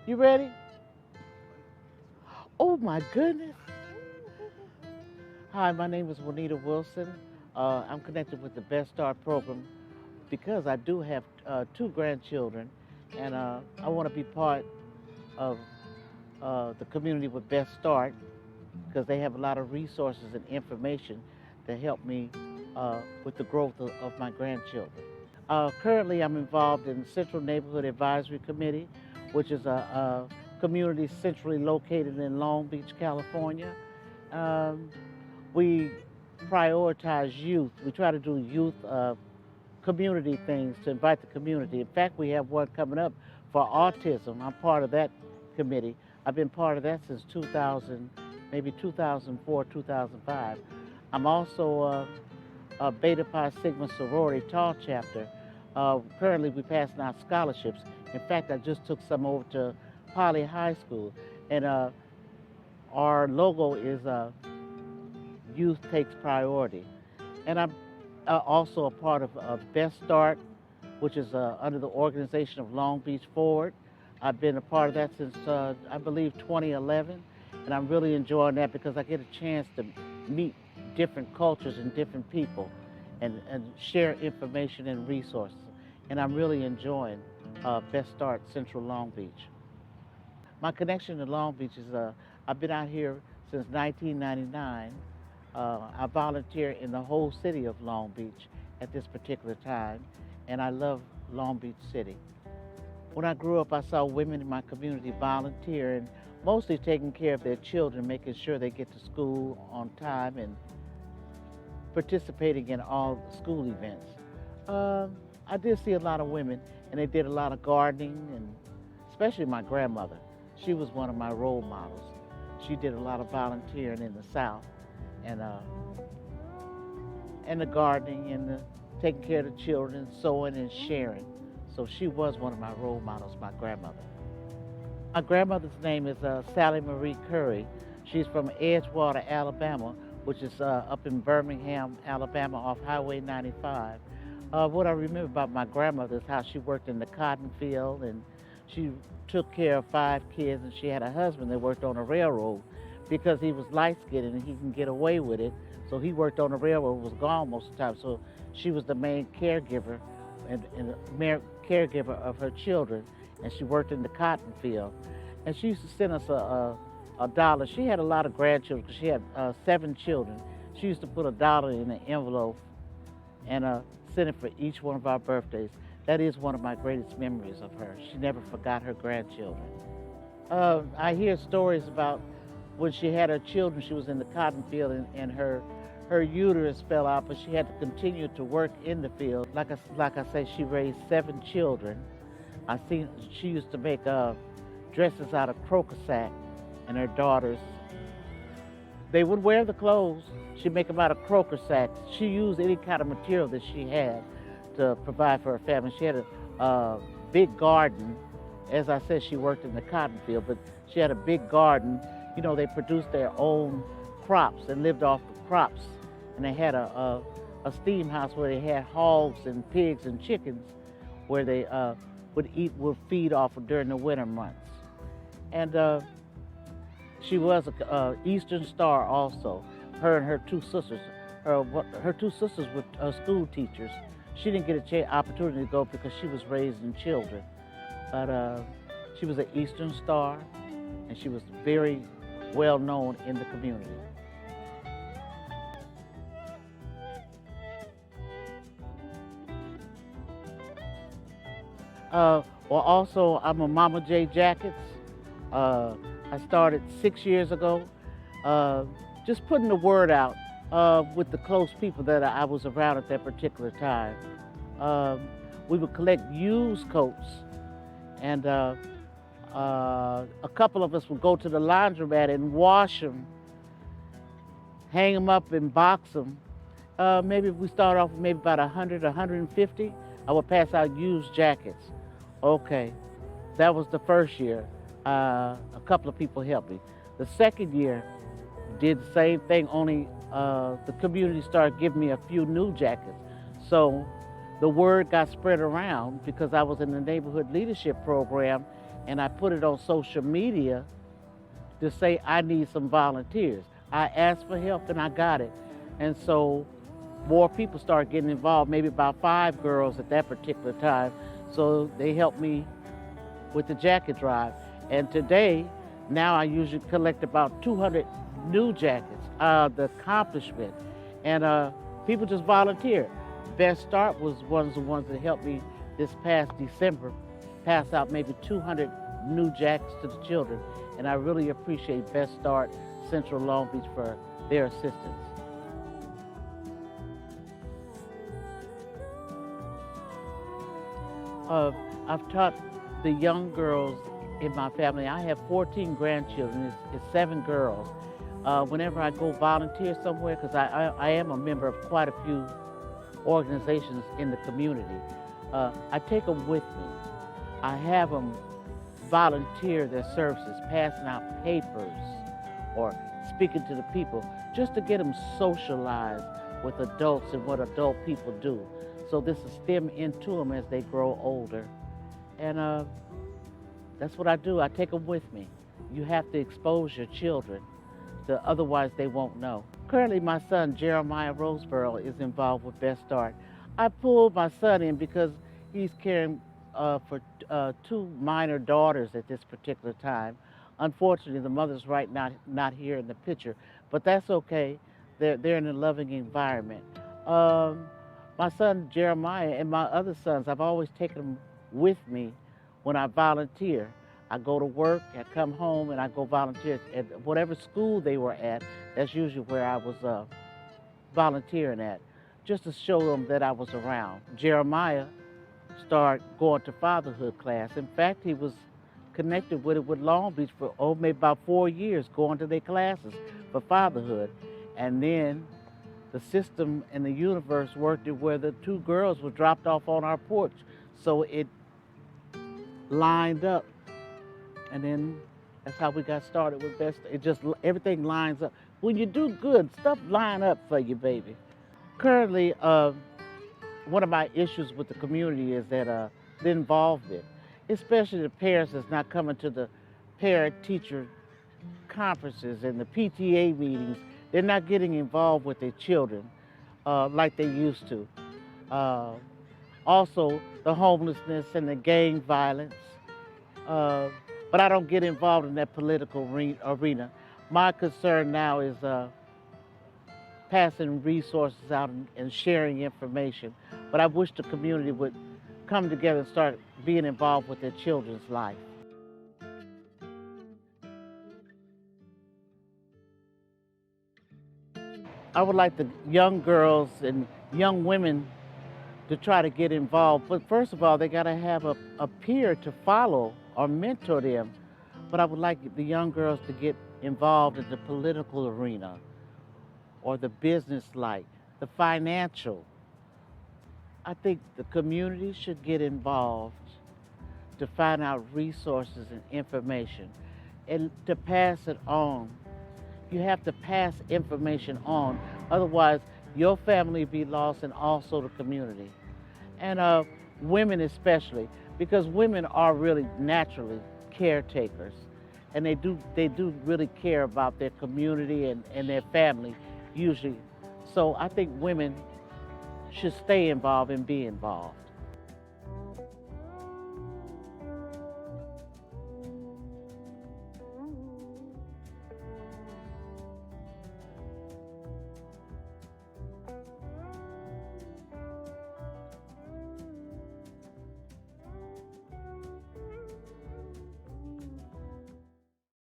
You ready? Oh my goodness. Hi, my name is Juanita Wilson. I'm connected with the Best Start program because I do have two grandchildren, and I want to be part of the community with Best Start because they have a lot of resources and information to help me with the growth of my grandchildren. Currently, I'm involved in Central Neighborhood Advisory Committee, which is a community centrally located in Long Beach, California. Um, we prioritize youth. We try to do youth community things to invite the community. In fact, we have one coming up for autism. I'm part of that committee. I've been part of that since 2000, maybe 2004, 2005. I'm also a Beta Pi Sigma sorority tall chapter. Currently, we're passing out scholarships. In fact, I just took some over to Poly High School, and our logo is Youth Takes Priority. And I'm also a part of Best Start, which is under the organization of Long Beach Forward. I've been a part of that since, I believe, 2011, and I'm really enjoying that because I get a chance to meet different cultures and different people and share information and resources. And I'm really enjoying Best Start Central Long Beach. My connection to Long Beach is I've been out here since 1999. I volunteer in the whole city of Long Beach at this particular time, and I love Long Beach City. When I grew up, I saw women in my community volunteer and mostly taking care of their children, making sure they get to school on time and participating in all school events. I did see a lot of women, and they did a lot of gardening, and especially my grandmother. She was one of my role models. She did a lot of volunteering in the South, and the gardening, and the taking care of the children, sewing and sharing. So she was one of my role models, my grandmother. My grandmother's name is Sally Marie Curry. She's from Edgewater, Alabama, which is up in Birmingham, Alabama, off Highway 95. What I remember about my grandmother is how she worked in the cotton field, and she took care of 5 kids, and she had a husband that worked on a railroad because he was light-skinned and he can get away with it. So he worked on the railroad, was gone most of the time. So she was the main caregiver and caregiver of her children, and she worked in the cotton field. And she used to send us a dollar. She had a lot of grandchildren because she had 7 children. She used to put a dollar in an envelope and send it for each one of our birthdays. That is one of my greatest memories of her. She never forgot her grandchildren. I hear stories about when she had her children, she was in the cotton field and her uterus fell out, but she had to continue to work in the field. Like I say, she raised 7 children. I seen she used to make dresses out of croquet sack, and her daughters, they would wear the clothes. She'd make them out of croquet sacks. She used any kind of material that she had to provide for her family. She had a big garden. As I said, she worked in the cotton field, but she had a big garden. You know, they produced their own crops and lived off the crops. And they had a steam house where they had hogs and pigs and chickens where they would feed off of during the winter months. And she was a Eastern Star also. Her and her 2 sisters. Her 2 sisters were school teachers. She didn't get a opportunity to go because she was raising children. But she was an Eastern Star, and she was very well known in the community. Well, also, I'm a Mama J Jackets. I started 6 years ago, just putting the word out with the close people that I was around at that particular time. We would collect used coats, and a couple of us would go to the laundromat and wash them, hang them up and box them. Maybe if we start off with maybe about 100, 150, I would pass out used jackets. Okay, that was the first year. A couple of people helped me. The second year, did the same thing, only the community started giving me a few new jackets. So the word got spread around because I was in the neighborhood leadership program, and I put it on social media to say I need some volunteers. I asked for help and I got it. And so more people started getting involved, maybe about 5 girls at that particular time. So they helped me with the jacket drive. And today, now I usually collect about 200 new jackets, the accomplishment. And people just volunteer. Best Start was one of the ones that helped me this past December, pass out maybe 200 new jackets to the children. And I really appreciate Best Start Central Long Beach for their assistance. I've taught the young girls in my family. I have 14 grandchildren. It's 7 girls. Whenever I go volunteer somewhere, because I am a member of quite a few organizations in the community, I take them with me. I have them volunteer their services, passing out papers or speaking to the people, just to get them socialized with adults and what adult people do. So this will stem into them as they grow older. And that's what I do. I take them with me. You have to expose your children, otherwise they won't know. Currently, my son, Jeremiah Roseborough, is involved with Best Start. I pulled my son in because he's caring for 2 minor daughters at this particular time. Unfortunately, the mother's right now not here in the picture, but that's okay. They're in a loving environment. My son Jeremiah and my other sons, I've always taken them with me when I volunteer. I go to work, I come home, and I go volunteer at whatever school they were at. That's usually where I was volunteering at, just to show them that I was around. Jeremiah started going to fatherhood class. In fact, he was connected with it with Long Beach for maybe about 4 years, going to their classes for fatherhood. And then the system and the universe worked it where the 2 girls were dropped off on our porch. So it lined up. And then that's how we got started with Best. Everything lines up. When you do good, stuff line up for you, baby. Currently, one of my issues with the community is that the involvement, especially the parents that's not coming to the parent-teacher conferences and the PTA meetings. They're not getting involved with their children like they used to. Also, the homelessness and the gang violence. But I don't get involved in that political arena. My concern now is passing resources out and sharing information. But I wish the community would come together and start being involved with their children's life. I would like the young girls and young women to try to get involved. But first of all, they got to have a peer to follow or mentor them. But I would like the young girls to get involved in the political arena or the business life, the financial. I think the community should get involved to find out resources and information and to pass it on. You have to pass information on, otherwise your family be lost and also the community. And women especially, because women are really naturally caretakers, and they do really care about their community and their family usually. So I think women should stay involved and be involved.